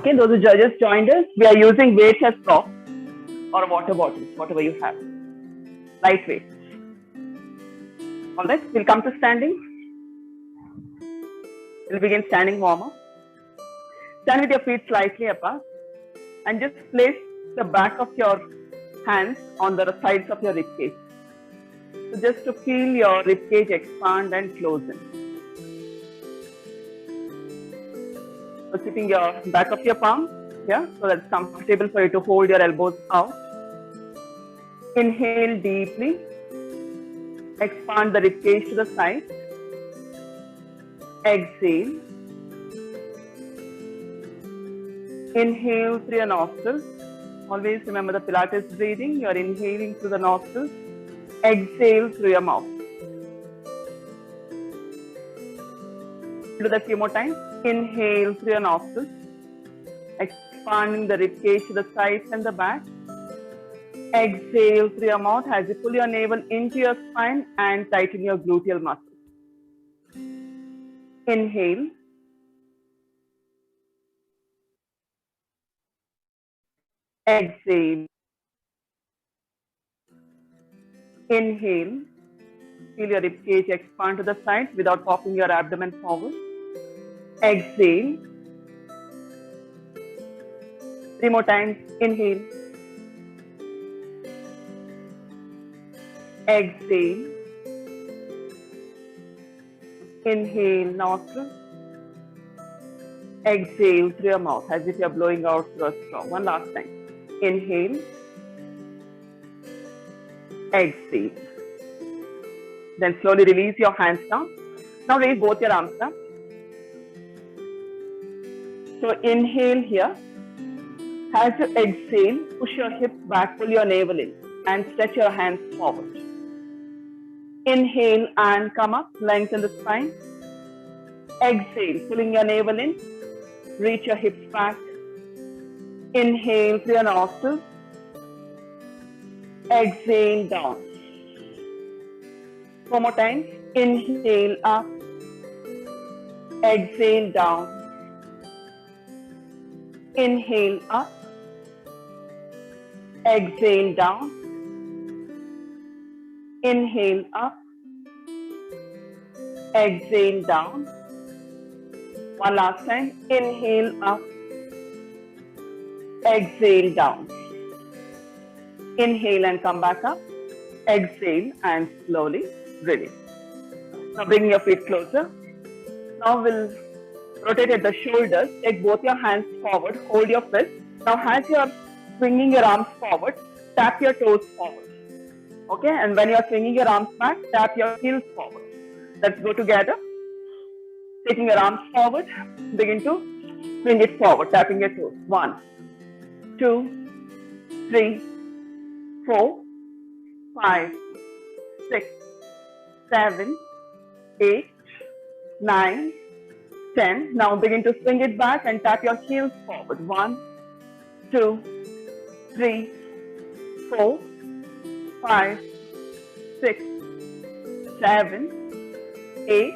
Okay, those who judges joined us. We are using weights as props or water bottles, whatever you have. Lightweight. All right, we'll come to standing. We'll begin standing warm up. Stand with your feet slightly apart and just place the back of your hands on the sides of your ribcage. So just to feel your ribcage expand and close in. So sitting your back of your palm, yeah, so that's comfortable for you to hold your elbows out. Inhale deeply. Expand the ribcage to the side. Exhale. Inhale through your nostrils. Always remember the Pilates breathing. You're inhaling through the nostrils. Exhale through your mouth. Do that a few more times. Inhale through your nostrils. Expanding the ribcage to the sides and the back. Exhale through your mouth as you pull your navel into your spine and tighten your gluteal muscles. Inhale. Exhale. Inhale. Feel your ribcage expand to the side without popping your abdomen forward. Exhale. 3 more times. Inhale. Exhale. Inhale, nostrils. Exhale through your mouth as if you're blowing out through a straw. One last time. Inhale. Exhale. Then slowly release your hands down. Now raise both your arms up. So inhale here. As you exhale, push your hips back, pull your navel in and stretch your hands forward. Inhale and come up, lengthen the spine. Exhale, pulling your navel in, reach your hips back. Inhale through your nostrils. Exhale down. 4 more times. Inhale up. Exhale down. Inhale up. Exhale down. Inhale up. Exhale down. One last time. Inhale up. Exhale down. Inhale and come back up. Exhale and slowly release. Now bring your feet closer. Now we'll rotate at the shoulders. Take both your hands forward. Hold your fist. Now as you're swinging your arms forward, tap your toes forward. Okay, and when you're swinging your arms back, tap your heels forward. Let's go together. Taking your arms forward, begin to swing it forward, tapping your toes. 1, 2, 3, 4, 5, 6, 7, 8, 9, 10. Now begin to swing it back and tap your heels forward. 1, 2, 3, 4, 5, 6, 7, 8,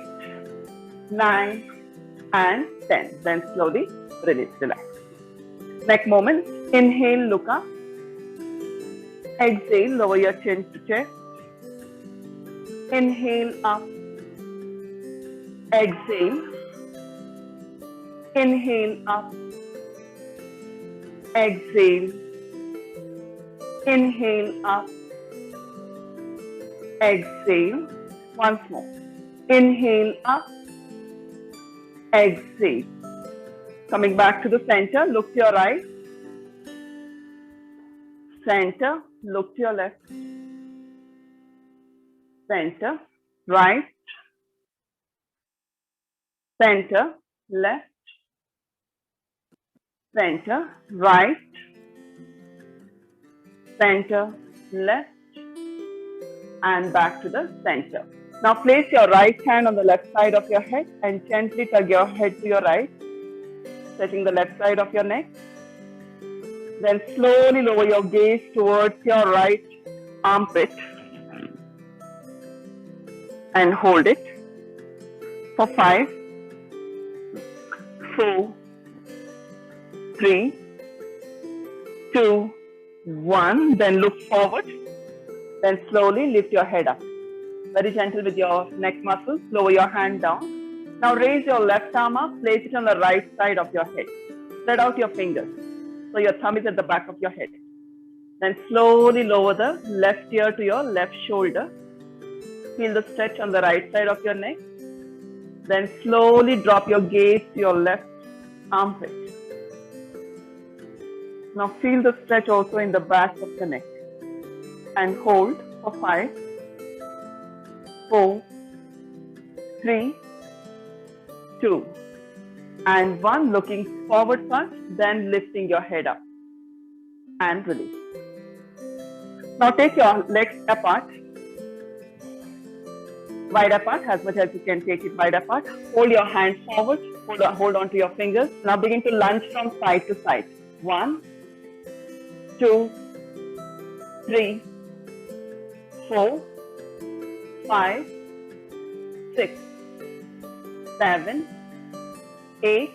9, and 10. Then slowly release, relax. Next moment, inhale, look up. Exhale, lower your chin to chest. Inhale up. Exhale. Inhale up. Exhale. Inhale up. Exhale. Once more. Inhale up. Exhale. Coming back to the center, look to your right. Center, look to your left. Center, right. Center, left. Center, right. Center, left. And back to the center. Now place your right hand on the left side of your head and gently tug your head to your right, touching the left side of your neck. Then slowly lower your gaze towards your right armpit and hold it for 5, 4, 3, 2, 1. Then look forward. Then slowly lift your head up. Very gentle with your neck muscles. Lower your hand down. Now raise your left arm up. Place it on the right side of your head. Spread out your fingers. So your thumb is at the back of your head. Then slowly lower the left ear to your left shoulder. Feel the stretch on the right side of your neck. Then slowly drop your gaze to your left armpit. Now feel the stretch also in the back of the neck. And hold for 5, 4, 3, 2, and 1. Looking forward first, then lifting your head up and release. Now take your legs apart, wide apart, as much as you can take it wide apart. Hold your hands forward, hold on to your fingers. Now begin to lunge from side to side. 1, 2, 3, 4, 5, 6, 7, 8,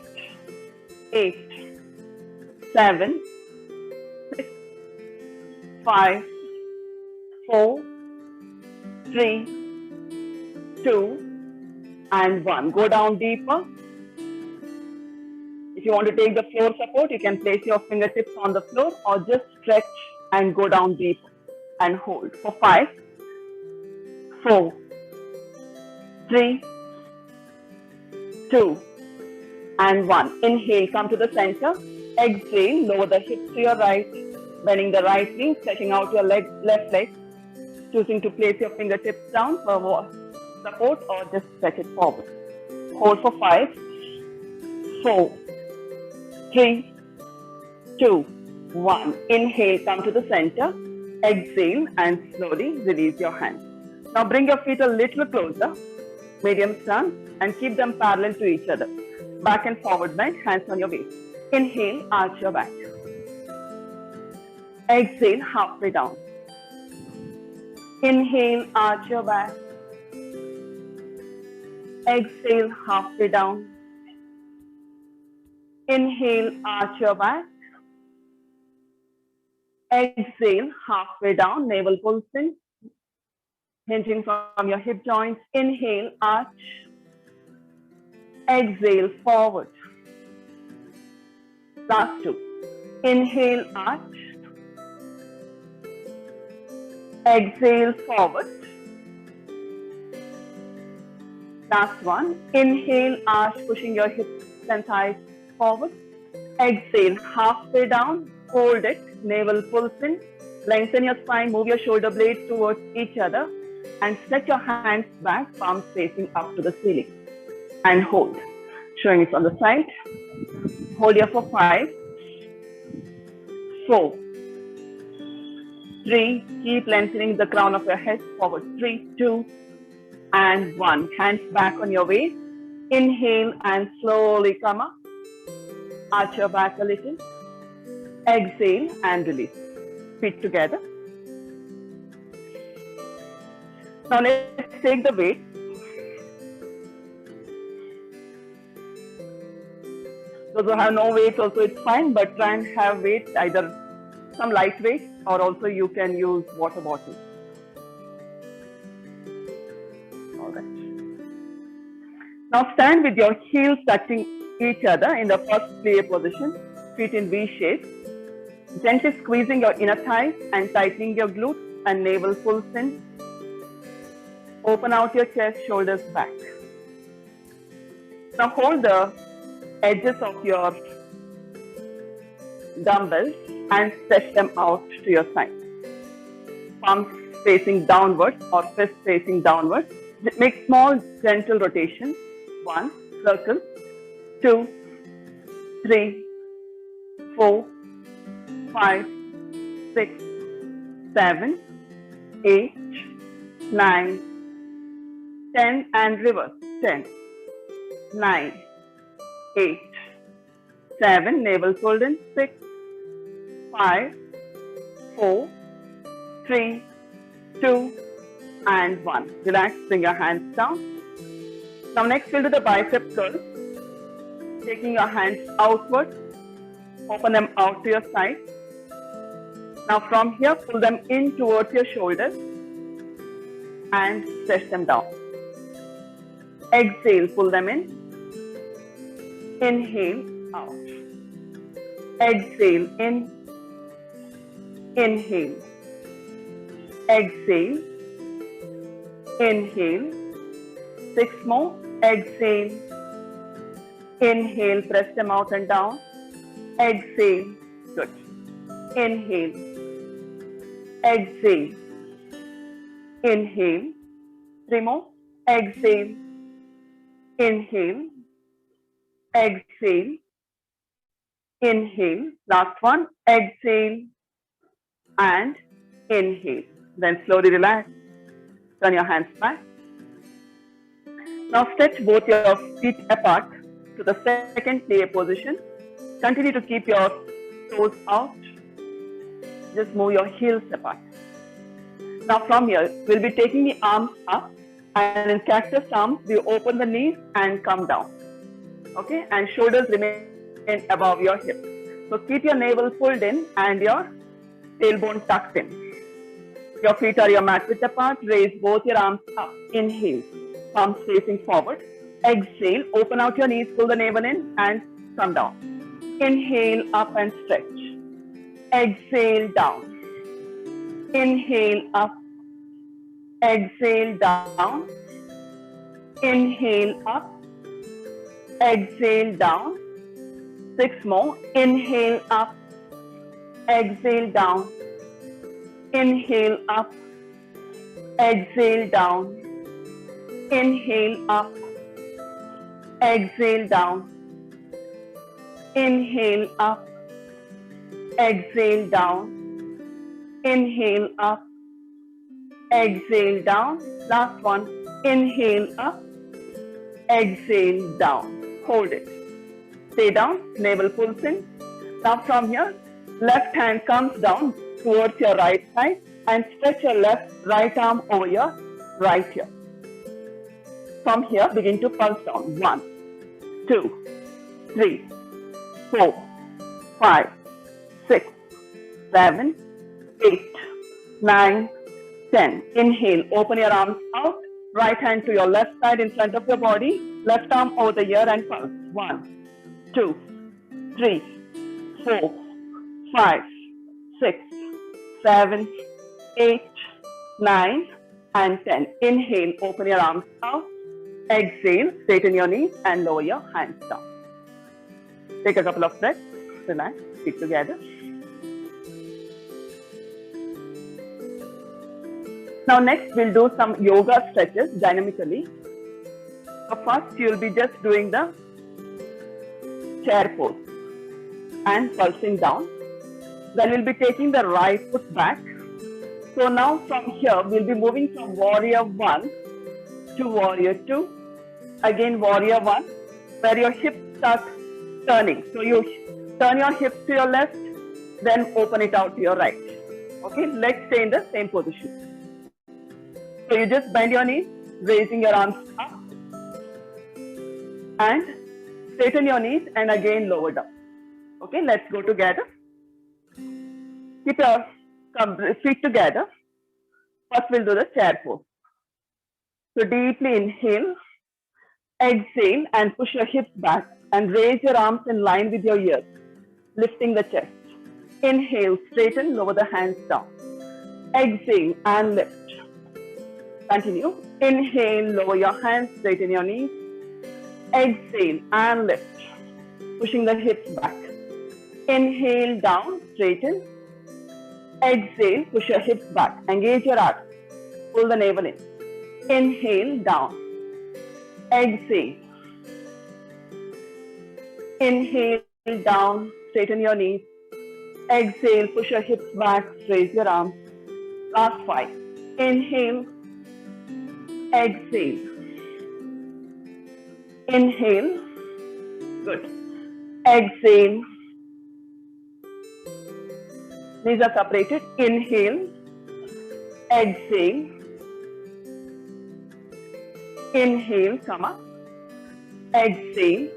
7, 6, 5, 4, 3, 2, and 1. Go down deeper. If you want to take the floor support, you can place your fingertips on the floor or just stretch and go down deeper and hold for 5, 4, 3, 2, and 1. Inhale, come to the center. Exhale, lower the hips to your right, bending the right knee, stretching out your left leg, choosing to place your fingertips down for support or just stretch it forward. Hold for 5, 4, 3, 2, 1. Inhale, come to the center. Exhale and slowly release your hands. Now bring your feet a little closer, medium stance, and keep them parallel to each other. Back and forward bend, hands on your waist. Inhale, arch your back. Exhale, halfway down. Inhale, arch your back. Exhale, halfway down. Inhale, arch your back. Exhale, halfway down, navel pulls in, hinging from your hip joints. Inhale, arch. Exhale, forward. Last 2. Inhale, arch. Exhale, forward. Last 1. Inhale, arch, pushing your hips and thighs forward. Exhale, halfway down. Hold it. Navel pulls in. Lengthen your spine. Move your shoulder blades towards each other. And stretch your hands back, palms facing up to the ceiling. And hold. Showing it on the side. Hold here for 5, 4, 3. Keep lengthening the crown of your head forward. 3, 2, and 1. Hands back on your waist. Inhale and slowly come up. Arch your back a little. Exhale and release. Feet together. Now let's take the weight. Those who have no weight also it's fine, but try and have weight, either some light weight or also you can use water bottle. All right. Now stand with your heels touching each other in the first prayer position, feet in V shape. Gently squeezing your inner thighs and tightening your glutes and navel pulls in. Open out your chest, shoulders back. Now hold the edges of your dumbbells and stretch them out to your side. Palms facing downwards or fist facing downwards. Make small gentle rotations. 1, circle. 2, 3, 4, 5, 6, 7, 8, 9, 10 and reverse. 10, 9, 8, 7, navel fold in. 6, 5, 4, 3, 2, and 1. Relax, bring your hands down. Now next we'll do the bicep curl. Taking your hands outward, Open them out to your side. Now from here, pull them in towards your shoulders and stretch them down. Exhale, pull them in. Inhale, out. Exhale, in. Inhale. Exhale. Inhale. 6 more. Exhale. Inhale, press them out and down. Exhale. Good. Inhale. Exhale. Inhale. 3 more. Exhale. Inhale. Exhale. Inhale. Last one. Exhale. And inhale. Then slowly relax. Turn your hands back. Now stretch both your feet apart to the second player position. Continue to keep your toes out. Just move your heels apart. Now from here, we'll be taking the arms up, and in cactus arms, we open the knees and come down. Okay, and shoulders remain above your hips. So keep your navel pulled in and your tailbone tucked in. Your feet are your mat width apart. Raise both your arms up. Inhale, palms facing forward. Exhale, open out your knees, pull the navel in and come down. Inhale, up and stretch. Exhale, down. Inhale, up. Exhale, down. Inhale, up. Exhale, down. 6 more. Inhale, up. Exhale, down. Inhale, up. Exhale, down. Inhale, up. Exhale, down. Inhale, up. Exhale, down. Inhale, up. Exhale, down. Last one. Inhale, up. Exhale, down. Hold it. Stay down. Navel pulls in. Now from here, left hand comes down towards your right side and stretch your right arm over your right ear. From here, begin to pulse down. 1, 2, 3, 4, 5, 6, 7, 8, 9, 10. Inhale, open your arms out. Right hand to your left side in front of your body. Left arm over the ear and pulse. 1, 2, 3, 4, 5, 6, 7, 8, 9, and 10. Inhale, open your arms out. Exhale, straighten your knees and lower your hands down. Take a couple of breaths. Relax. Feet together. Now next, we'll do some yoga stretches dynamically. So first, you'll be just doing the chair pose and pulsing down. Then we'll be taking the right foot back. So now from here, we'll be moving from warrior 1 to warrior 2. Again, warrior 1, where your hips start turning. So you turn your hips to your left, then open it out to your right. Okay, legs stay in the same position. So you just bend your knees, raising your arms up, and straighten your knees and again lower down. Okay, let's go together. Keep your feet together. First, we'll do the chair pose. So deeply inhale, exhale, and push your hips back and raise your arms in line with your ears, lifting the chest. Inhale, straighten, lower the hands down. Exhale and lift. Continue. Inhale, lower your hands, straighten your knees. Exhale and lift, pushing the hips back. Inhale, down, straighten. Exhale, push your hips back. Engage your arms. Pull the navel in. Inhale, down. Exhale. Inhale, down, straighten your knees. Exhale, push your hips back, raise your arms. Last 5. Inhale. Exhale. Inhale. Good. Exhale. Knees are separated. Inhale. Exhale. Inhale, come up. Exhale.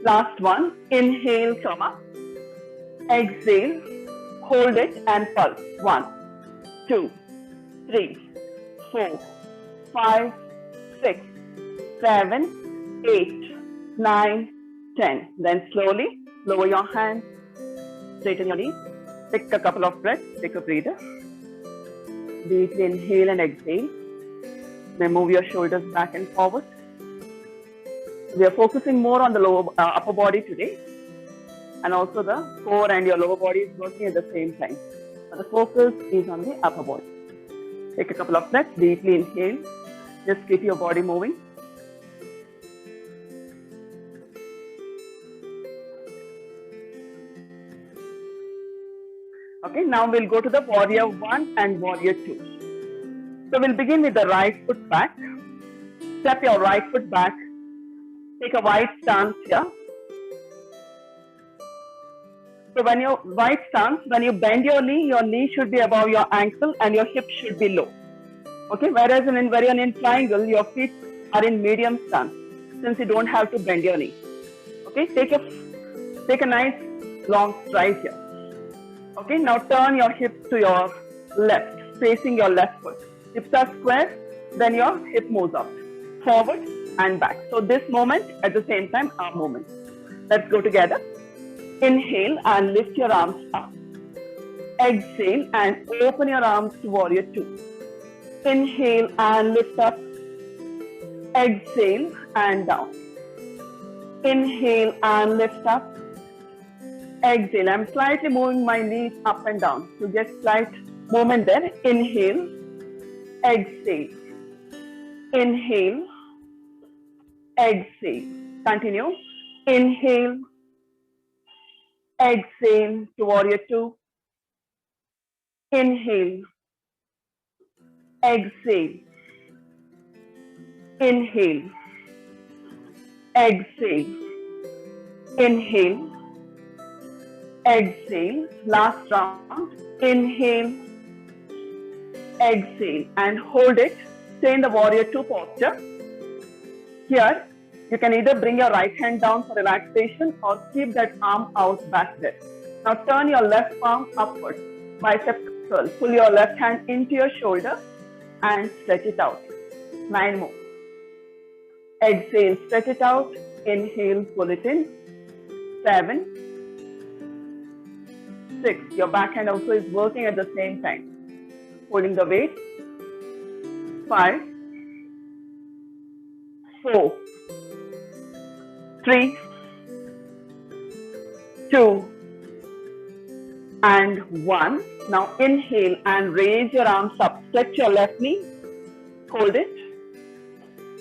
Last one. Inhale, come up. Exhale, hold it and pulse. 1, 2, 3, 4, 5, 6, 7, 8, 9, 10. Then slowly lower your hands, straighten your knees. Take a couple of breaths, take a breather. Deeply inhale and exhale. Then move your shoulders back and forward. We are focusing more on the upper body today. And also the core and your lower body is working at the same time. But the focus is on the upper body. Take a couple of breaths, deeply inhale. Just keep your body moving. Okay, now we'll go to the warrior 1 and warrior 2. So we'll begin with the right foot back. Step your right foot back. Take a wide stance here. So when you wide stance, when you bend your knee should be above your ankle and your hip should be low. Okay, whereas when you're in triangle, your feet are in medium stance since you don't have to bend your knee. Okay, take a nice long stride here. Okay, now turn your hips to your left, facing your left foot. Hips are square, then your hip moves up, forward and back. So this movement at the same time, arm movement. Let's go together. Inhale and lift your arms up. Exhale and open your arms to warrior 2. Inhale and lift up. Exhale and down. Inhale and lift up. Exhale. I'm slightly moving my knees up and down. So get slight movement there. Inhale. Exhale. Inhale. Exhale. Continue. Inhale. Exhale to warrior 2. Inhale. Exhale. Inhale. Exhale. Inhale. Exhale. Last round. Inhale. Exhale. And hold it. Stay in the warrior 2 posture. Here, you can either bring your right hand down for relaxation or keep that arm out back there. Now turn your left palm upward. Bicep curl. Pull your left hand into your shoulder and stretch it out. 9 more. Exhale, stretch it out. Inhale, pull it in. 7, 6. Your back hand also is working at the same time. Holding the weight. 5, 4, 3, 2, and 1. Now inhale and raise your arms up. Stretch your left knee. Hold it.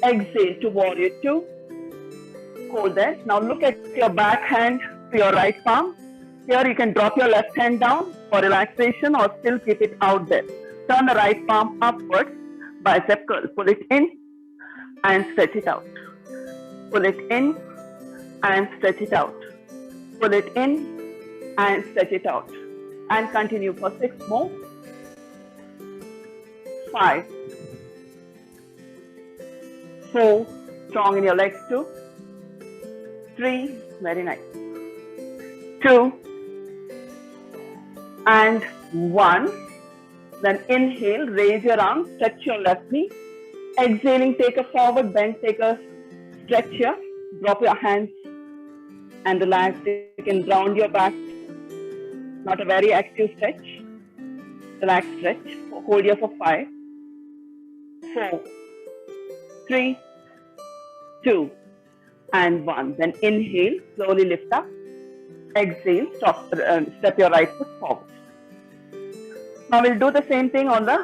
Exhale to warrior 2. Hold that. Now look at your back hand to your right palm. Here you can drop your left hand down for relaxation or still keep it out there. Turn the right palm upward. Bicep curl. Pull it in and stretch it out. Pull it in and stretch it out. Pull it in and stretch it out. And continue for 6 more. 5, 4, strong in your legs too. 3, very nice. 2, and 1. Then inhale, raise your arms, stretch your left knee. Exhaling, take a forward bend, take a stretch here. Drop your hands and relax. You can round your back. Not a very active stretch. Relax stretch. Hold here for 5, 4, 3, 2, and 1. Then inhale, slowly lift up. Exhale, step your right foot forward. Now we'll do the same thing on the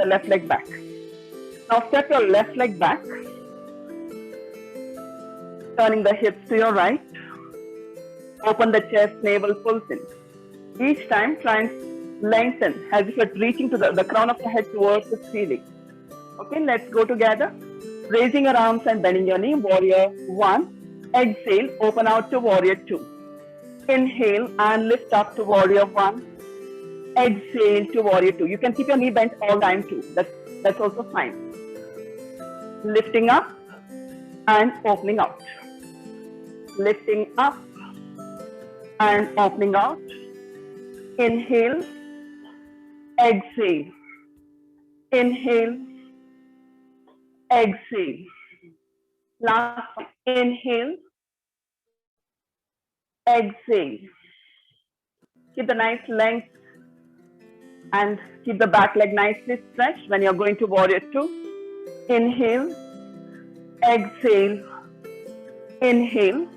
left leg back. Now step your left leg back. Turning the hips to your right. Open the chest, navel pulls in. Each time try and lengthen as if you're reaching to the crown of the head towards the ceiling. Okay, let's go together. Raising your arms and bending your knee. Warrior 1. Exhale, open out to warrior 2. Inhale and lift up to warrior 1. Exhale to warrior 2. You can keep your knee bent all the time too. That's also fine. Lifting up and opening out. lifting up and opening out. Inhale, exhale. Inhale, exhale. Last one. Inhale, exhale. Keep the nice length and keep the back leg nicely stretched when you're going to warrior two. Inhale, exhale, inhale,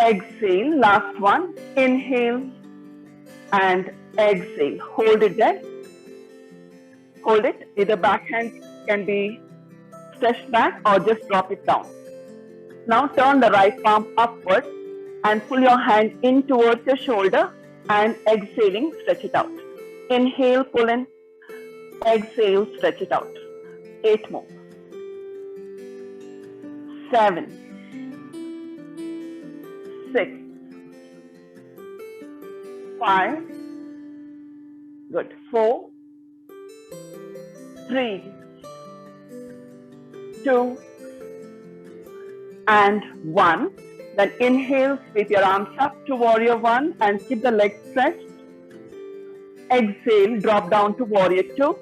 exhale. Last one. Inhale and exhale. Hold it there. Hold it. Either back hand can be stretched back or just drop it down. Now turn the right palm upward and pull your hand in towards your shoulder and exhaling, stretch it out. Inhale, pull in. Exhale, stretch it out. 8 more. 7, 6, 5, good. 4, 3, 2, and 1. Then inhale, sweep your arms up to warrior one and keep the legs stretched. Exhale, drop down to warrior two.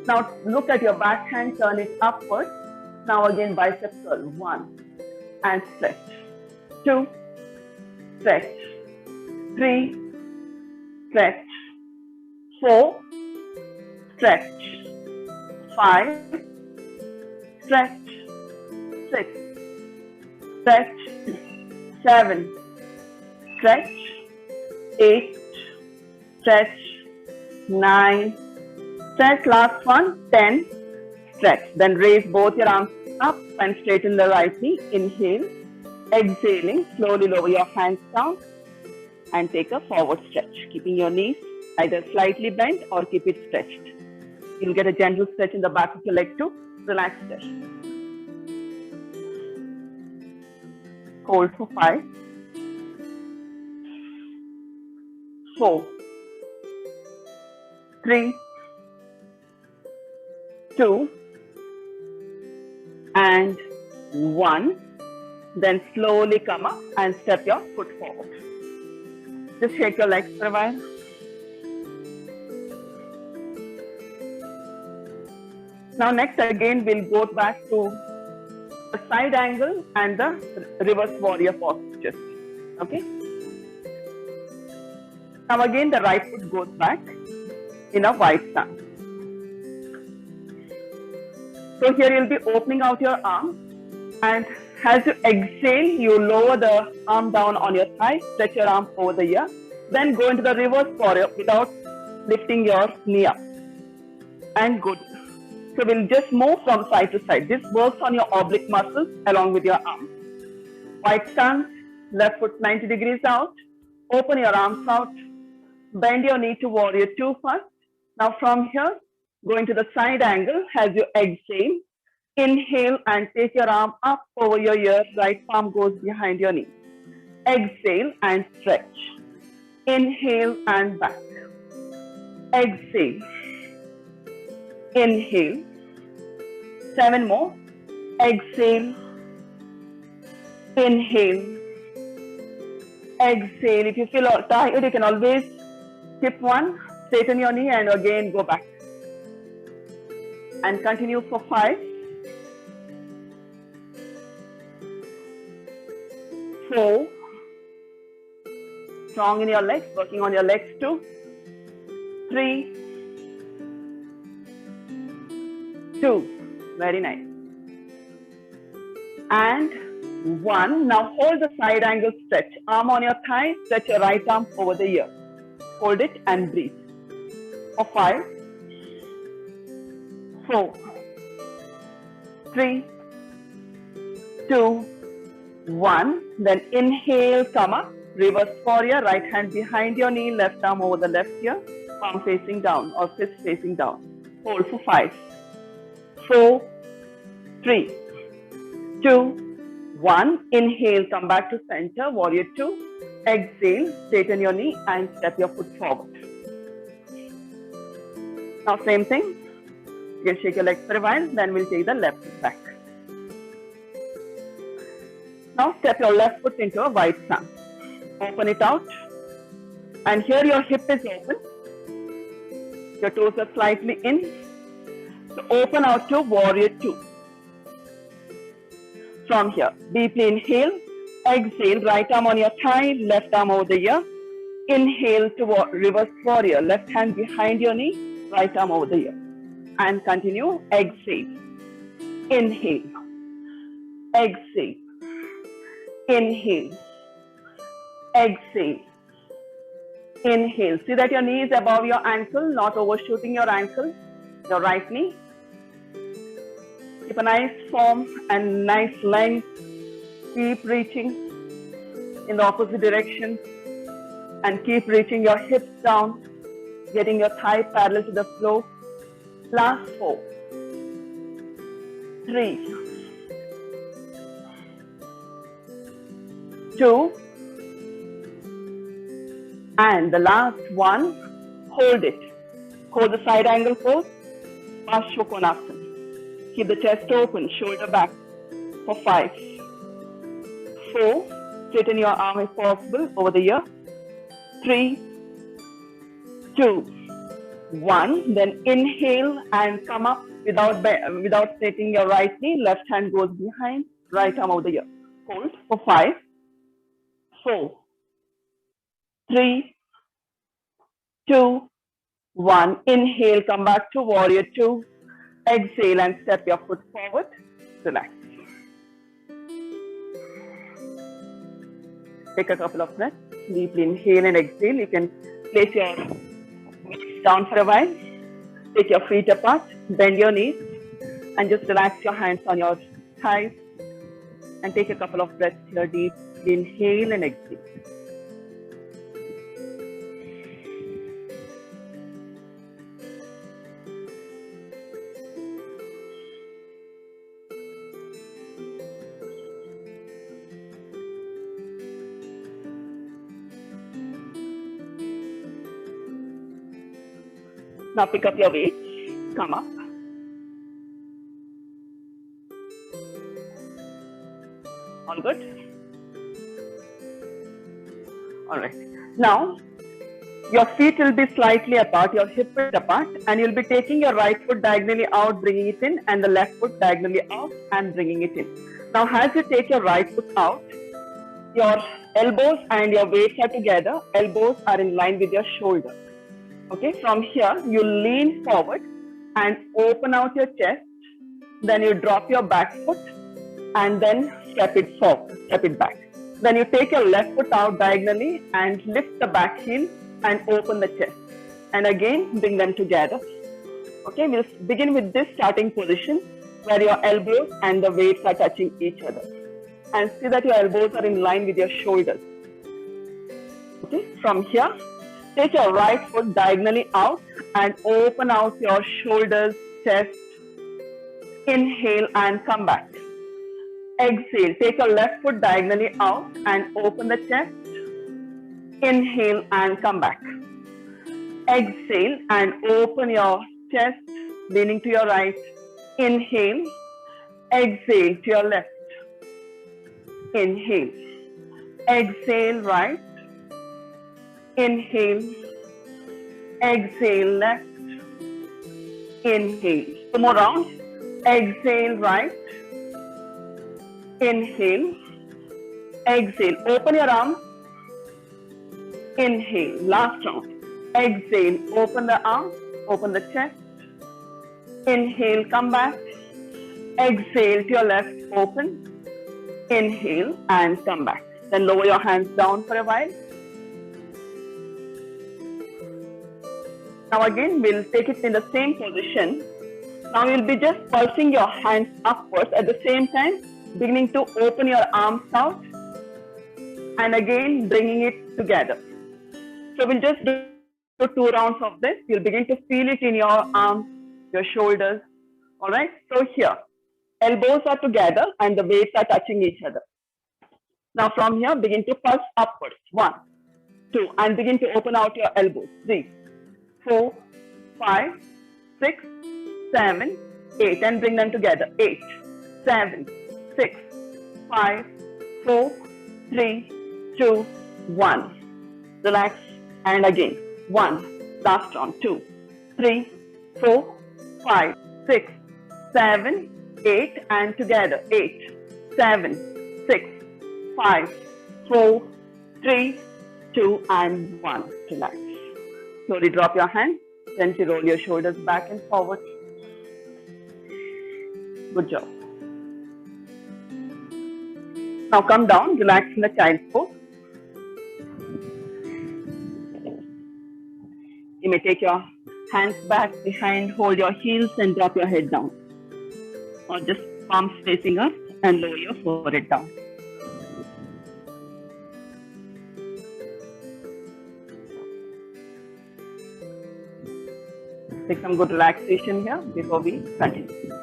Now look at your back hand, turn it upward. Now again bicep curl. 1 and stretch. 2, stretch. 3, stretch. 4, stretch. 5, stretch. 6, stretch. 7, stretch. 8, stretch. 9, stretch. Last one. 10, stretch. Then raise both your arms up and straighten the right knee. Inhale, exhaling, slowly lower your hands down and take a forward stretch, keeping your knees either slightly bent or keep it stretched. You'll get a gentle stretch in the back of your leg too. Relax there. Hold for 5, 4, 3, 2, and 1. Then slowly come up and step your foot forward. Just shake your legs for a while. Now next again we'll go back to the side angle and the reverse warrior postures. Okay. Now again the right foot goes back in a wide stance. So here you'll be opening out your arm, and as you exhale, you lower the arm down on your thigh, stretch your arm over the ear, then go into the reverse warrior without lifting your knee up. And good. So we'll just move from side to side. This works on your oblique muscles along with your arms. Wide stance, left foot 90 degrees out, open your arms out, bend your knee to warrior two first. Now from here, go into the side angle as you exhale. Inhale and take your arm up over your ear. Right palm goes behind your knee. Exhale and stretch. Inhale and back. Exhale. Inhale. 7 more. Exhale. Inhale. Exhale. If you feel tired, you can always skip one. Straighten your knee and again go back. And continue for 5, 4, strong in your legs, working on your legs too. 3, 2, very nice. And 1. Now hold the side angle stretch. Arm on your thigh, stretch your right arm over the ear. Hold it and breathe. For 5, 4, 3, 2, 1. Then inhale, come up, reverse warrior, right hand behind your knee, left arm over the left ear, palm facing down or fist facing down. Hold for 5, 4, 3, 2, 1. Inhale, come back to center, warrior two. Exhale, straighten your knee and step your foot forward. Now same thing. You can shake your legs for a while, then we'll take the left foot back. Now step your left foot into a wide stance. Open it out. And here your hip is open. Your toes are slightly in. So open out to warrior two. From here, deeply inhale. Exhale, right arm on your thigh, left arm over the ear. Inhale to reverse warrior, left hand behind your knee, right arm over the ear. And continue, exhale. Inhale. Exhale. Inhale. Exhale. Inhale. See that your knee is above your ankle, not overshooting your ankle, your right knee. Keep a nice form and nice length. Keep reaching in the opposite direction and keep reaching your hips down, getting your thigh parallel to the floor. Last 4, 3, 2, and the last one, hold it. Hold the side angle pose, Parsvakonasana. Keep the chest open, shoulder back for 5, 4, straighten your arm if possible over the ear, 3, 2, 1. Then inhale and come up without straightening your right knee. Left hand goes behind, right arm over the ear. Hold for 5, 4, 3, 2, 1. Inhale, come back to warrior two. Exhale and step your foot forward. Relax. Take a couple of breaths. Deeply inhale and exhale. You can place your knees down for a while. Take your feet apart. Bend your knees. And just relax your hands on your thighs. And take a couple of breaths here. Deeply inhale and exhale. Now pick up your weight, come up. All good? All right. Now, your feet will be slightly apart, your hip is apart, and you'll be taking your right foot diagonally out, bringing it in, and the left foot diagonally out and bringing it in. Now, as you take your right foot out, your elbows and your weights are together. Elbows are in line with your shoulder. Okay, from here, you lean forward and open out your chest. Then you drop your back foot and then step it forward, step it back. Then you take your left foot out diagonally and lift the back heel and open the chest. And again, bring them together. Okay, we'll begin with this starting position where your elbows and the weights are touching each other. And see that your elbows are in line with your shoulders. Okay, from here, take your right foot diagonally out and open out your shoulders, chest. Inhale and come back. Exhale, take your left foot diagonally out and open the chest. Inhale and come back. Exhale and open your chest, leaning to your right. Inhale. Exhale to your left. Inhale. Exhale right. Inhale. Exhale left. Inhale. 2 more rounds. Exhale right. Inhale. Exhale. Open your arms. Inhale. Last round. Exhale. Open the arms. Open the chest. Inhale. Come back. Exhale to your left. Open. Inhale and come back. Then lower your hands down for a while. Now again, we'll take it in the same position. Now you'll be just pulsing your hands upwards at the same time, beginning to open your arms out and again bringing it together. So we'll just do 2 rounds of this. You'll begin to feel it in your arms, your shoulders. All right. So here, elbows are together and the weights are touching each other. Now from here, begin to pulse upwards. 1, 2, and begin to open out your elbows. 3, 4, 5, 6, 7, 8, and bring them together. 8, 7, 6, 5, 4, 3, 2, 1. Relax and again. 1. Last round. 2, 3, 4, 5, 6, 7, 8 and together. 8, 7, 6, 5, 4, 3, 2 and 1. Relax. Slowly drop your hand. Gently roll your shoulders back and forward. Good job. Now come down, relax in the child's pose. You may take your hands back behind, hold your heels and drop your head down. Or just palms facing up and lower your forehead down. Take some good relaxation here before we continue.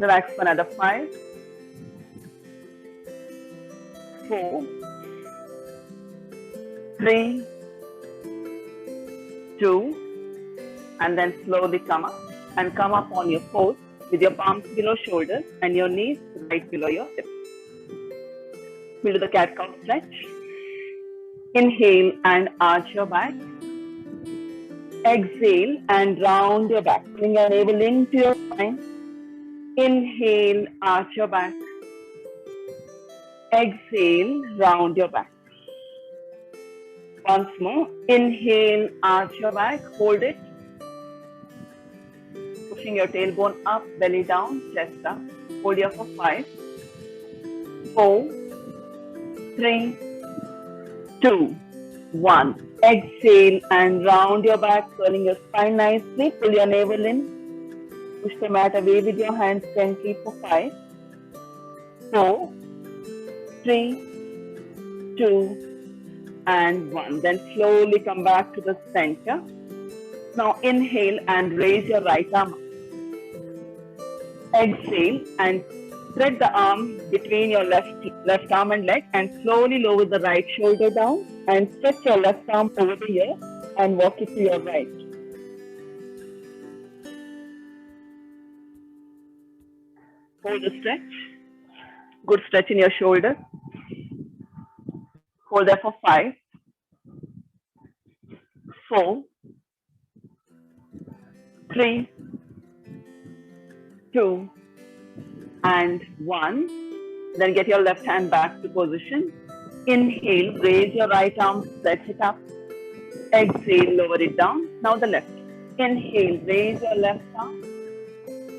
Relax for another 5, 4, 3, 2, and then slowly come up and come up on your pose with your palms below shoulders and your knees right below your hips. We'll do the cat-cow stretch. Inhale and arch your back. Exhale and round your back. Bring your navel into your spine. Inhale, arch your back. Exhale, round your back. Once more. Inhale, arch your back. Hold it. Pushing your tailbone up, belly down, chest up. Hold here for 5, 4, 3, 2, 1. Exhale and round your back, curling your spine nicely. Pull your navel in. Push the mat away with your hands gently for 5, 4, 3, 2, and 1. Then slowly come back to the center. Now inhale and raise your right arm. Exhale and spread the arm between your left arm and leg and slowly lower the right shoulder down and stretch your left arm over here and walk it to your right. Hold the stretch. Good stretch in your shoulder. Hold there for 5, 4, 3, 2, and 1. Then get your left hand back to position. Inhale, raise your right arm, stretch it up. Exhale, lower it down. Now the left. Inhale, raise your left arm.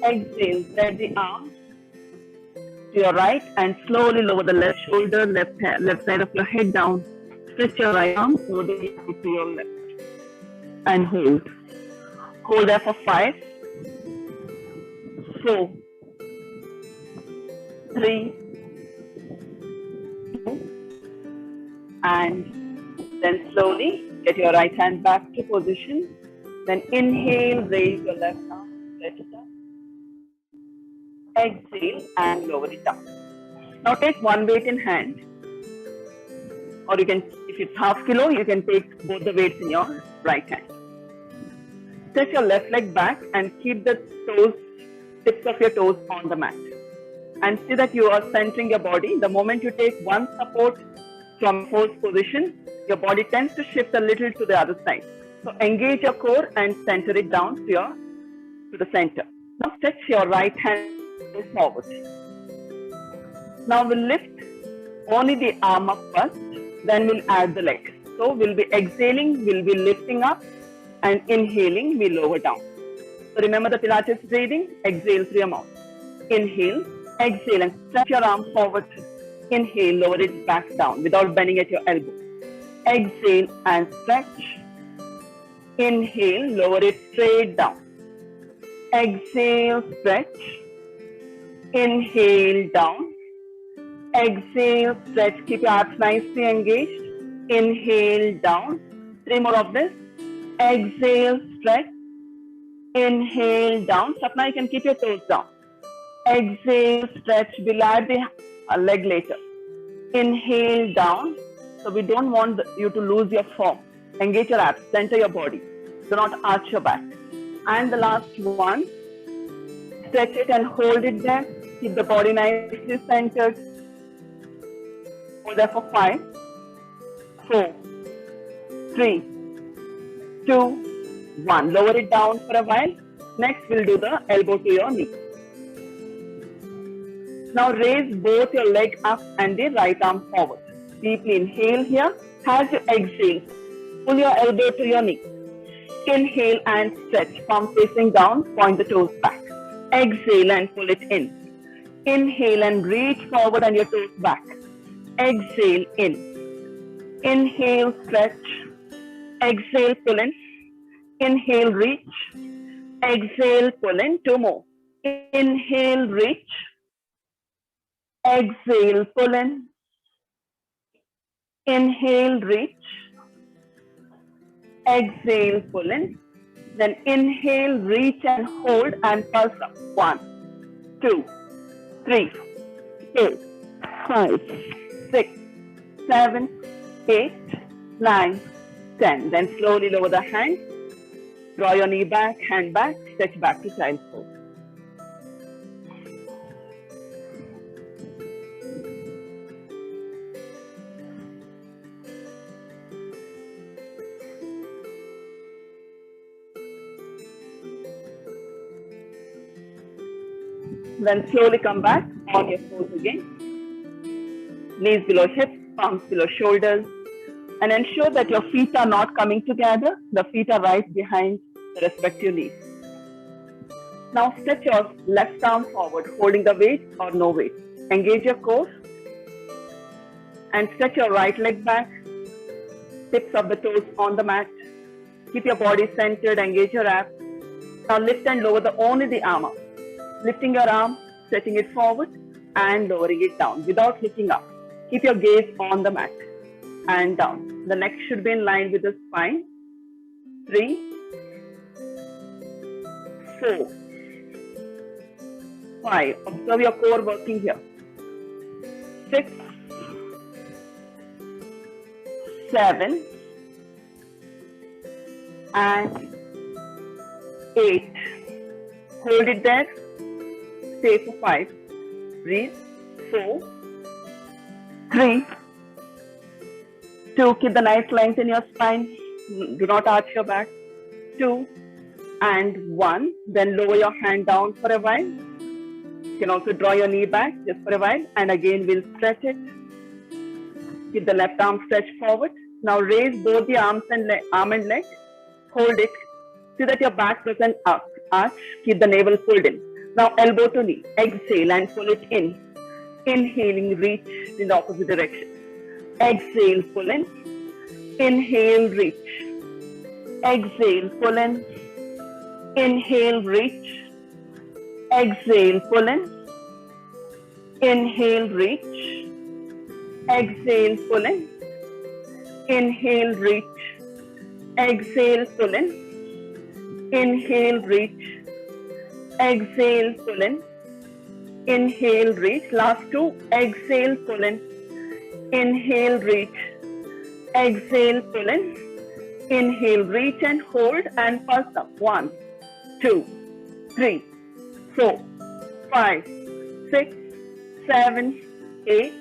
Exhale, spread the arm to your right and slowly lower the left shoulder, left side of your head down. Stretch your right arm over to your left and hold. Hold there for 5, 4, 3, 2, and then slowly get your right hand back to position. Then inhale, raise your left arm, stretch it up. Exhale and lower it down. Now take one weight in hand, or you can, if it's half kilo, you can take both the weights in your right hand. Stretch your left leg back and keep the tips of your toes on the mat. And see that you are centering your body. The moment you take one support from force position, your body tends to shift a little to the other side. So engage your core and center it down to the center. Now stretch your right hand forward. Now we'll lift only the arm up first, then we'll add the leg. So we'll be exhaling, we'll be lifting up, and inhaling, we lower down. So remember the Pilates breathing. Exhale through your mouth. Inhale, exhale, and stretch your arm forward. Inhale, lower it back down without bending at your elbow. Exhale and stretch. Inhale, lower it straight down. Exhale, stretch. Inhale, down. Exhale, stretch. Keep your abs nicely engaged. Inhale, down. 3 more of this. Exhale, stretch. Inhale, down. Sapna, you can keep your toes down. Exhale, stretch. We'll add the leg later. Inhale, down. So we don't want you to lose your form. Engage your abs, center your body. Do not arch your back. And the last one, stretch it and hold it there. Keep the body nicely centered. Hold there for 5, 4, 3, 2, 1. Lower it down for a while. Next, we'll do the elbow to your knee. Now raise both your leg up and the right arm forward. Deeply inhale here. As you exhale, pull your elbow to your knee. Inhale and stretch. Palm facing down, point the toes back. Exhale and pull it in. Inhale and reach forward and your toes back. Exhale in. Inhale, stretch. Exhale, pull in. Inhale, reach. Exhale, pull in. 2 more. Inhale, reach. Exhale, pull in. Inhale, reach. Exhale, pull in. Then inhale, reach and hold and pulse up. 1, 2, 3, 4, 5, 6, 7, 8, 9, 10. Then slowly lower the hand. Draw your knee back, hand back, stretch back to child's pose. Then slowly come back on your pose again. Knees below hips, palms below shoulders. And ensure that your feet are not coming together. The feet are right behind the respective knees. Now stretch your left arm forward, holding the weight or no weight. Engage your core. And stretch your right leg back. Tips of the toes on the mat. Keep your body centered, engage your abs. Now lift and lower only the arm up. Lifting your arm, stretching it forward and lowering it down without looking up. Keep your gaze on the mat and down. The neck should be in line with the spine. 3, 4, 5. Observe your core working here. 6, 7, and 8. Hold it there. Stay for 5. Breathe. 4, 3, 2. Keep the nice length in your spine. Do not arch your back. 2 and 1. Then lower your hand down for a while. You can also draw your knee back just for a while. And again, we'll stretch it. Keep the left arm stretched forward. Now raise both the arms and arm and leg. Hold it. See that your back doesn't arch. Keep the navel pulled in. Now elbow to knee. Exhale and pull it in. Inhaling, reach in the opposite direction. Exhale, pull in. Inhale, reach. Exhale, pull in. Inhale, reach. Exhale, pull in. Inhale, reach. Exhale, pull in. Inhale, reach. Exhale, pull in. Inhale, reach. Exhale, pull in. Inhale, reach. Last 2. Exhale, pull in. Inhale, reach. Exhale, pull in. Inhale, reach and hold and pulse up. 1, 2, 3, 4, 5, 6, 7, 8,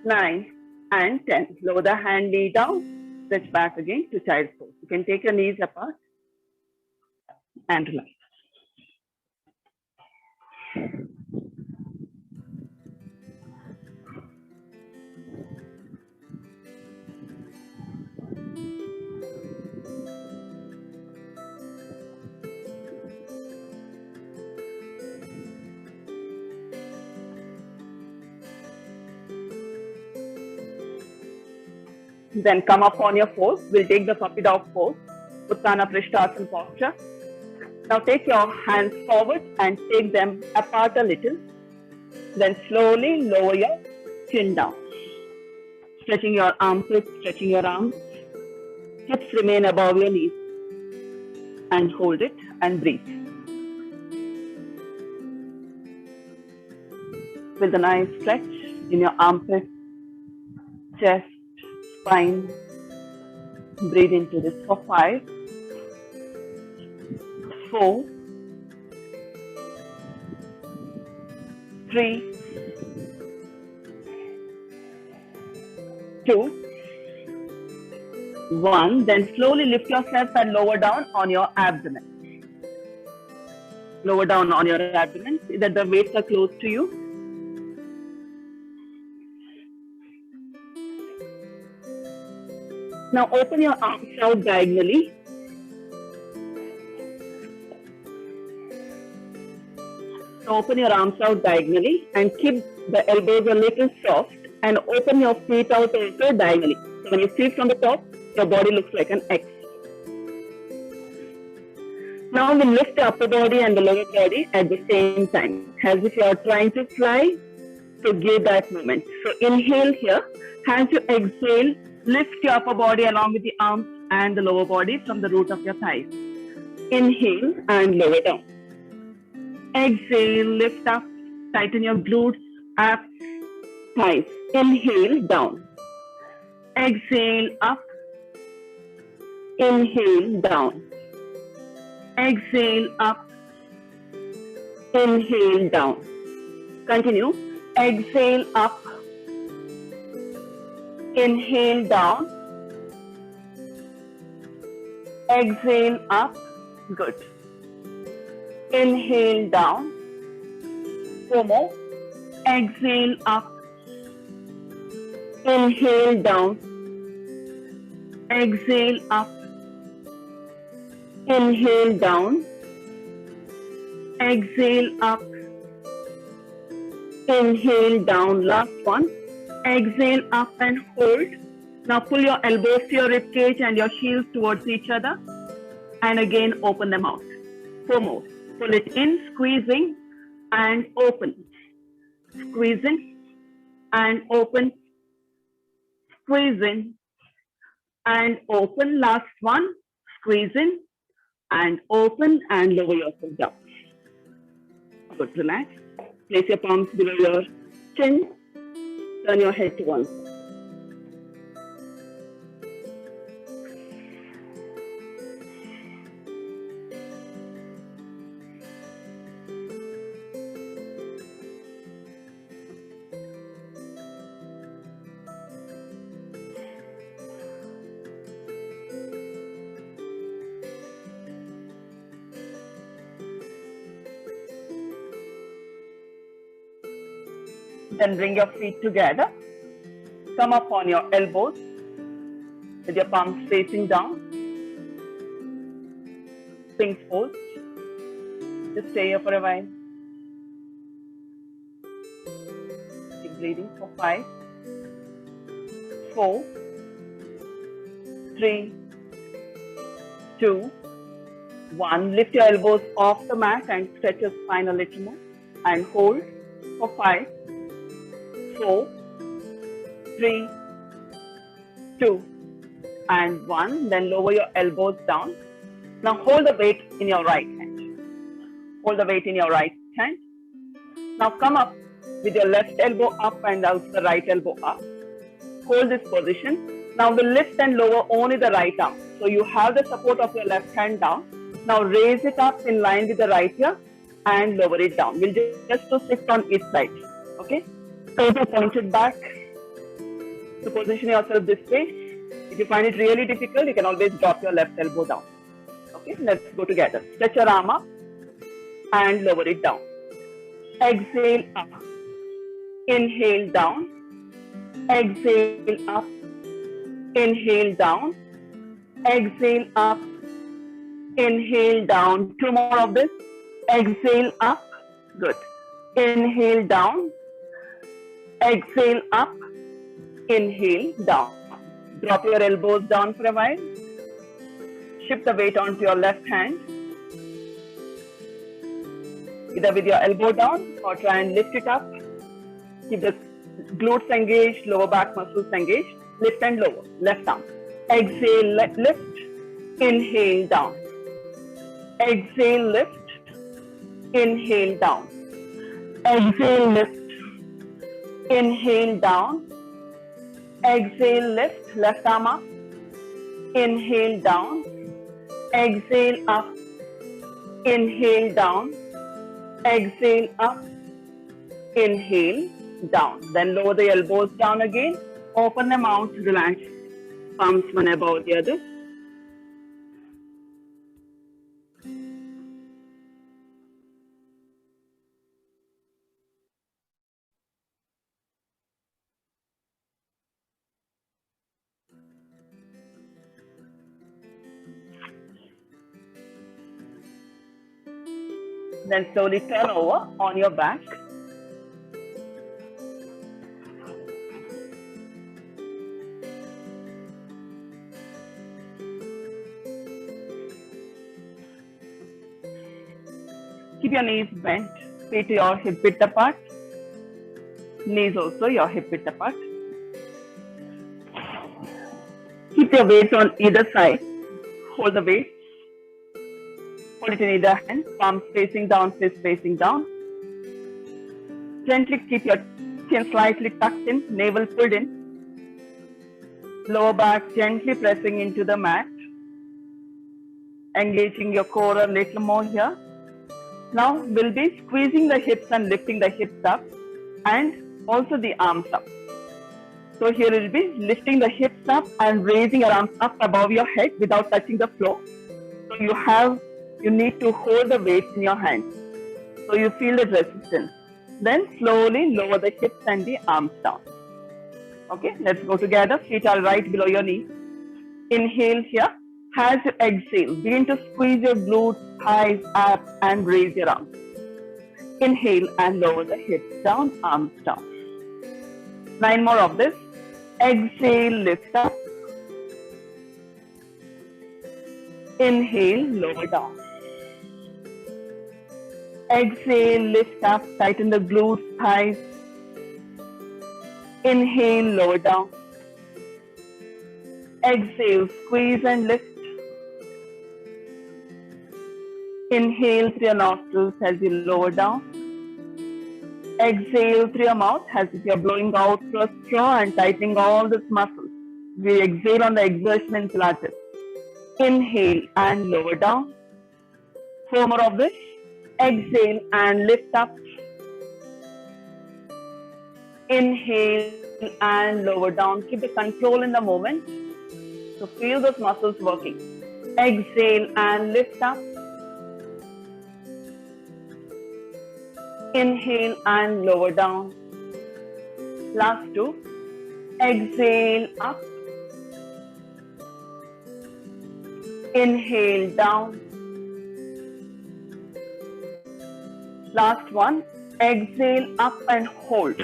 9, and 10. Lower the hand, knee down. Stretch back again to child's pose. You can take your knees apart and relax. Then come up on your pose. We'll take the puppy dog pose, Utthana Prishthasana posture. Now take your hands forward and take them apart a little. Then slowly lower your chin down. Stretching your armpits, stretching your arms. Hips remain above your knees. And hold it and breathe. with a nice stretch in your armpit, chest, spine. Breathe into this for 5, 4, 3, 2, 1. Then slowly lift yourself and lower down on your abdomen. Lower down on your abdomen. See that the weights are close to you. Now open your arms out diagonally. Open your arms out diagonally and keep the elbows a little soft and open your feet out also diagonally. So when you see from the top, your body looks like an X. Now we lift the upper body and the lower body at the same time, as if you are trying to fly, to give that movement. So inhale here, as you exhale, lift your upper body along with the arms and the lower body from the root of your thighs. Inhale and lower down. Exhale, lift up, tighten your glutes, abs, thighs. Inhale, down. Exhale, up. Inhale, down. Exhale, up. Inhale, down. Continue. Exhale, up. Inhale, down. Exhale, up. Good. Inhale, down. 4 more. Exhale, up. Inhale, down. Exhale, up. Inhale, down. Exhale, up. Inhale, down. Last one. Exhale, up and hold. Now pull your elbows to your rib cage and your heels towards each other. And again, open them out. 4 more. Pull it in, squeezing and open. Squeezing and open. Squeezing and open. Last one. Squeezing and open and lower yourself down. Good, relax. Place your palms below your chin. Turn your head to one side. Then bring your feet together. Come up on your elbows with your palms facing down. Sphinx pose. Just stay here for a while. Keep breathing for 5, 4, 3, 2, 1. Lift your elbows off the mat and stretch your spine a little more. And hold for 5, 4, 3, 2, and 1. Then lower your elbows down. Now hold the weight in your right hand. Hold the weight in your right hand. Now come up with your left elbow up and out the right elbow up. Hold this position. Now we'll lift and lower only the right arm. So you have the support of your left hand down. Now raise it up in line with the right ear and lower it down. We'll just to sit on each side. Okay? Toes are pointed back. So position yourself this way. If you find it really difficult, you can always drop your left elbow down. Okay, let's go together. Stretch your arm up and lower it down. Exhale up. Inhale down. Exhale up. Inhale down. Exhale up. Inhale down. 2 more of this. Exhale up. Good. Inhale down. Exhale up. Inhale down. Drop your elbows down for a while. Shift the weight onto your left hand. Either with your elbow down or try and lift it up. Keep the glutes engaged, lower back muscles engaged. Lift and lower. Left arm. Exhale, lift. Inhale down. Exhale, lift. Inhale down. Exhale, lift. Inhale down. Exhale, lift, left arm up. Inhale down. Exhale up. Inhale down. Exhale up. Inhale down. Then lower the elbows down again. Open them out, relax. Palms one above the other. Then slowly turn over on your back. Keep your knees bent, feet to your hip width apart. Knees also your hip width apart. Keep your weights on either side. Hold the weight. Hold it in either hand. Palms facing down, fist facing down. Gently keep your chin slightly tucked in, navel pulled in. Lower back gently pressing into the mat. Engaging your core a little more here. Now we'll be squeezing the hips and lifting the hips up and also the arms up. So here we'll be lifting the hips up and raising your arms up above your head without touching the floor. So you need to hold the weight in your hands. So you feel the resistance. Then slowly lower the hips and the arms down. Okay, let's go together. Feet are right below your knees. Inhale here. As you exhale, begin to squeeze your glutes, thighs up and raise your arms. Inhale and lower the hips down, arms down. 9 more of this. Exhale, lift up. Inhale, lower down. Exhale, lift up, tighten the glutes, thighs. Inhale, lower down. Exhale, squeeze and lift. Inhale through your nostrils as you lower down. Exhale through your mouth as if you're blowing out through a straw and tightening all these muscles. We exhale on the exertion in Pilates. Inhale and lower down. 4 more of this. Exhale and lift up. Inhale and lower down. Keep the control in the moment. So feel those muscles working. Exhale and lift up. Inhale and lower down. Last 2. Exhale up. Inhale down. Last one. Exhale up and hold.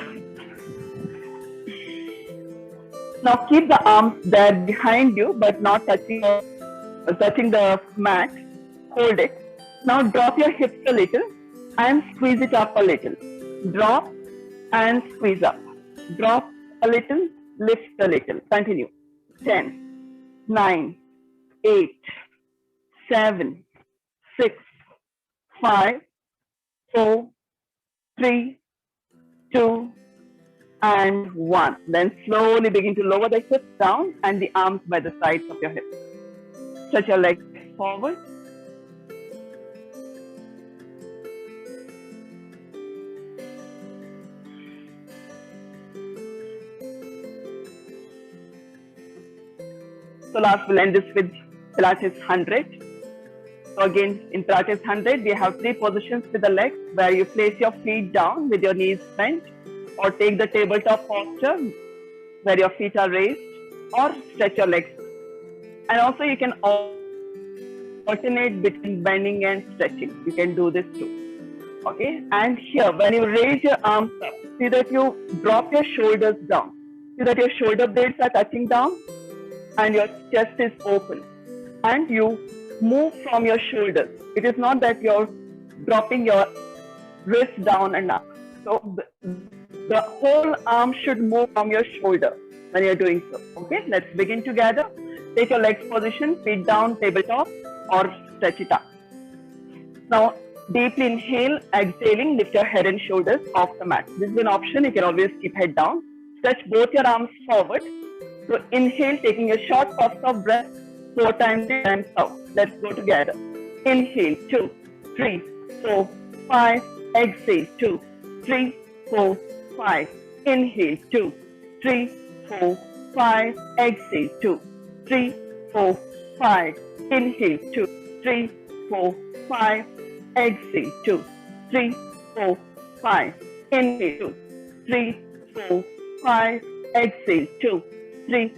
Now keep the arms there behind you but not touching the mat. Hold it. Now drop your hips a little and squeeze it up a little. Drop and squeeze up. Drop a little, lift a little. Continue. 10, 9, 8, 7, 6, 5, 4, 3, 2, and 1. Then slowly begin to lower the hips down and the arms by the sides of your hips. Stretch your legs forward. So last we'll end this with Pilates 100. So again, in Pilates 100, we have 3 positions with the legs where you place your feet down with your knees bent, or take the tabletop posture where your feet are raised, or stretch your legs. And also you can alternate between bending and stretching. You can do this too. Okay, and here when you raise your arms up, see that you drop your shoulders down. See that your shoulder blades are touching down and your chest is open. And you move from your shoulders. It is not that you're dropping your wrist down and up. So the whole arm should move from your shoulder when you're doing so. Okay, let's begin together. Take your legs position, feet down, tabletop, or stretch it up. Now, Deeply inhale, exhaling, lift your head and shoulders off the mat. This is an option. You can always keep head down. Stretch both your arms forward. So inhale, taking a short puff of breath, 4 times in and out. Let's go together. Inhale, 2, 3, 4, 5. Exhale, 2, 3, 4, 5. Inhale, 2, 3, 4, 5. Exhale, 2, 3, 4, 5. Inhale, 2, 3, 4, 5. Exhale, 2, 3, 4, 5. Inhale, 2, 3, 4, 5. Exhale, 2,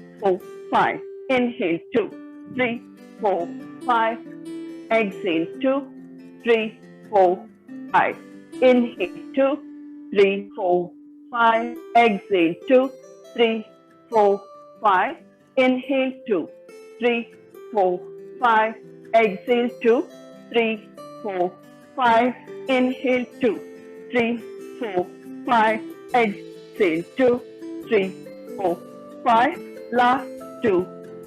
3, 4, 5. Inhale, 2, 3, 4, 5. Exhale, 2, 3, 4, 5. Inhale, 2, 3, 4, 5. Exhale, 2, 3, 4, 5. Inhale, 2, 3, 4, 5. Exhale, 2, 3, 4, 5. Inhale, 2, 3, 4, 5. Exhale, 2, 3, 4, 5. Last 2,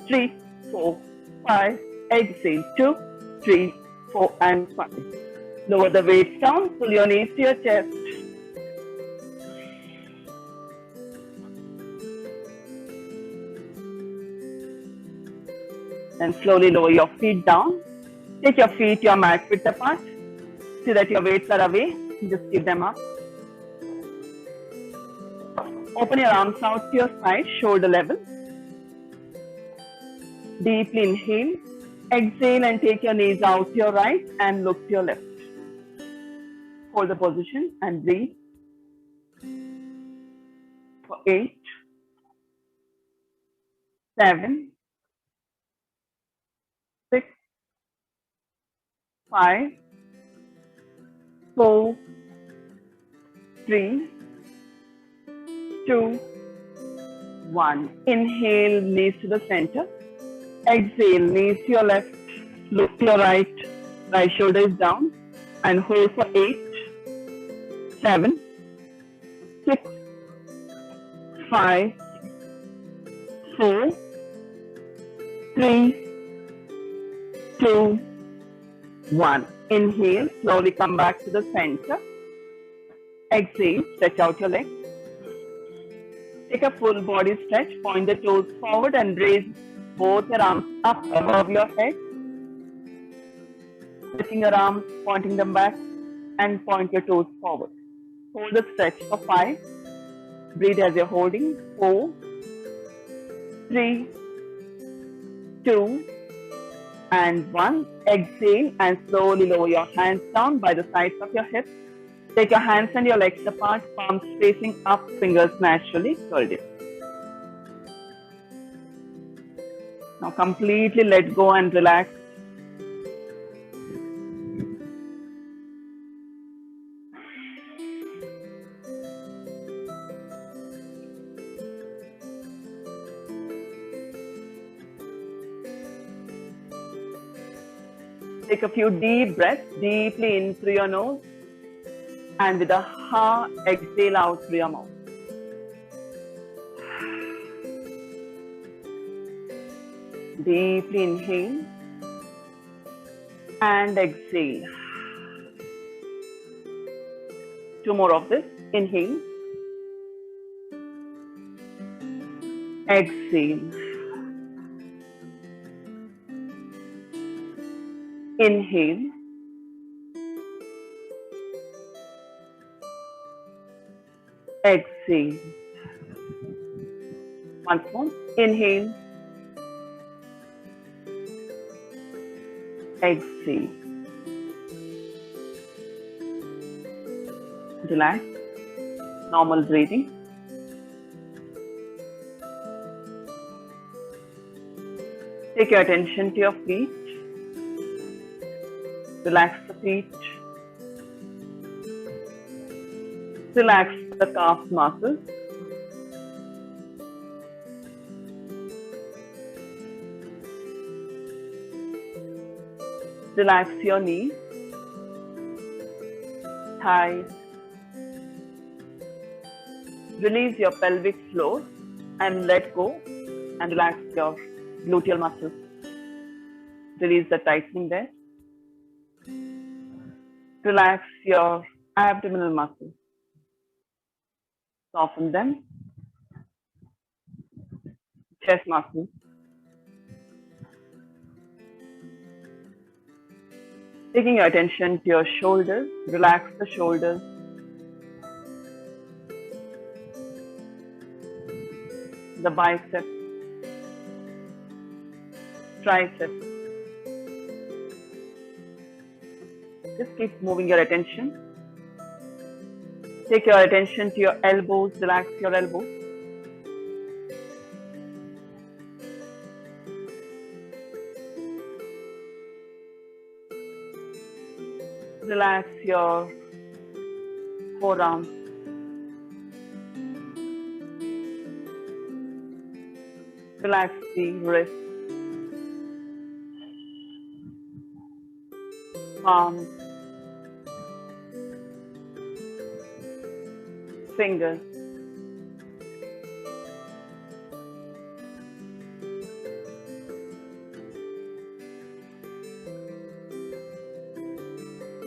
3, 4, 5. Exhale, 2, 3, 4, and 5. Lower the weights down. Pull your knees to your chest. And slowly lower your feet down. Take your feet, your mat width apart. See that your weights are away. Just keep them up. Open your arms out to your side, shoulder level. Deeply inhale. Exhale and take your knees out to your right and look to your left. Hold the position and breathe. For 8, 7, 6, 5, 4, 3, 2, 1. Inhale, knees to the center. Exhale, knees to your left. Look to your right. Right shoulder is down. And hold for 8, 7, 6, 5, 4, 3, 2, 1. Inhale, slowly come back to the center. Exhale, stretch out your legs. Take a full body stretch. Point the toes forward and raise both your arms up above your head. Stretching your arms, pointing them back, and point your toes forward. Hold the stretch for 5. Breathe as you're holding. 4, 3, 2, and 1. Exhale and slowly lower your hands down by the sides of your hips. Take your hands and your legs apart, palms facing up, fingers naturally curled. Now completely let go and relax. Take a few deep breaths, deeply in through your nose, and with a ha, exhale out through your mouth. Deeply inhale and exhale. 2 more of this. Inhale. Exhale. Inhale. Exhale. Once more. Inhale. Exhale. Relax. Normal breathing. Take your attention to your feet. Relax the feet. Relax the calf muscles. Relax your knees, thighs. Release your pelvic floor and let go and relax your gluteal muscles. Release the tightening there. Relax your abdominal muscles. Soften them. Chest muscles. Taking your attention to your shoulders. Relax the shoulders. The biceps. Triceps. Just keep moving your attention. Take your attention to your elbows. Relax your elbows. Relax your forearms. Relax the wrists, palms, fingers.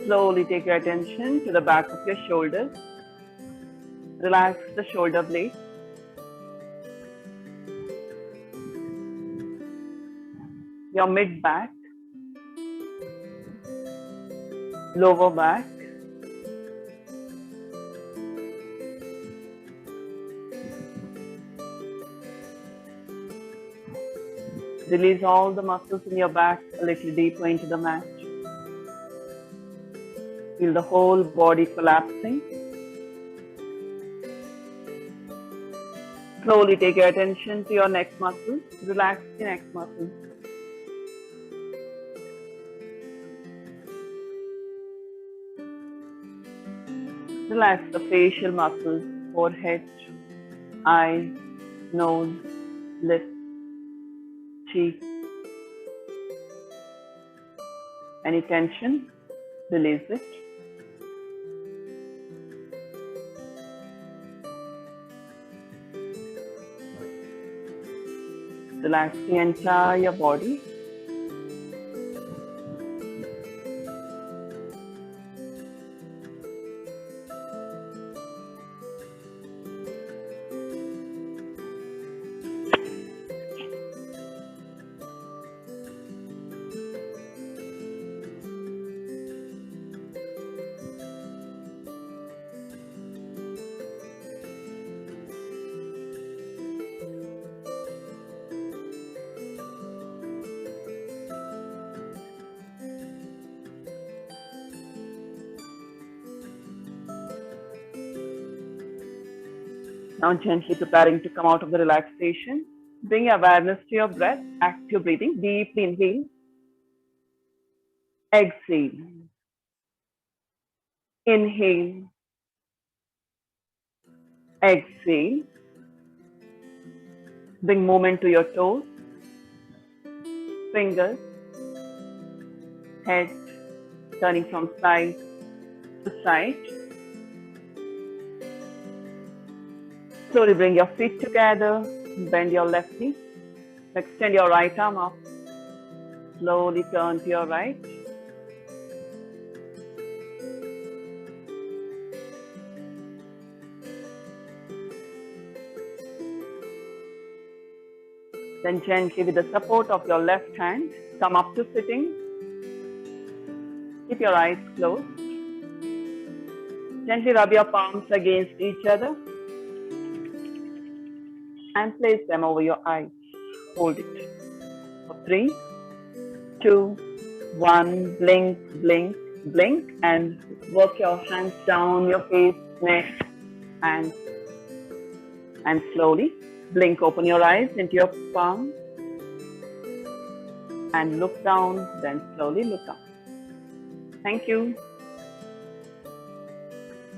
Slowly take your attention to the back of your shoulders. Relax the shoulder blades. Your mid back, lower back, release all the muscles in your back a little deeper into the mat. Feel the whole body collapsing. Slowly take your attention to your neck muscles. Relax the neck muscles. Relax the facial muscles, forehead, eyes, nose, lips, cheeks. Any tension, release it. Relax the entire body. Now gently preparing to come out of the relaxation. Bring awareness to your breath. Active breathing. Deeply inhale. Exhale. Inhale. Exhale. Bring movement to your toes, fingers, head, turning from side to side. Slowly bring your feet together, bend your left knee, extend your right arm up. Slowly turn to your right. Then gently with the support of your left hand, come up to sitting. Keep your eyes closed. Gently rub your palms against each other and place them over your eyes. Hold it for 3, 2, 1. Blink, blink, blink, and work your hands down your face, neck, hands, and slowly blink. Open your eyes into your palm and look down, then slowly look up. Thank you.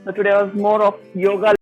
So today was more of yoga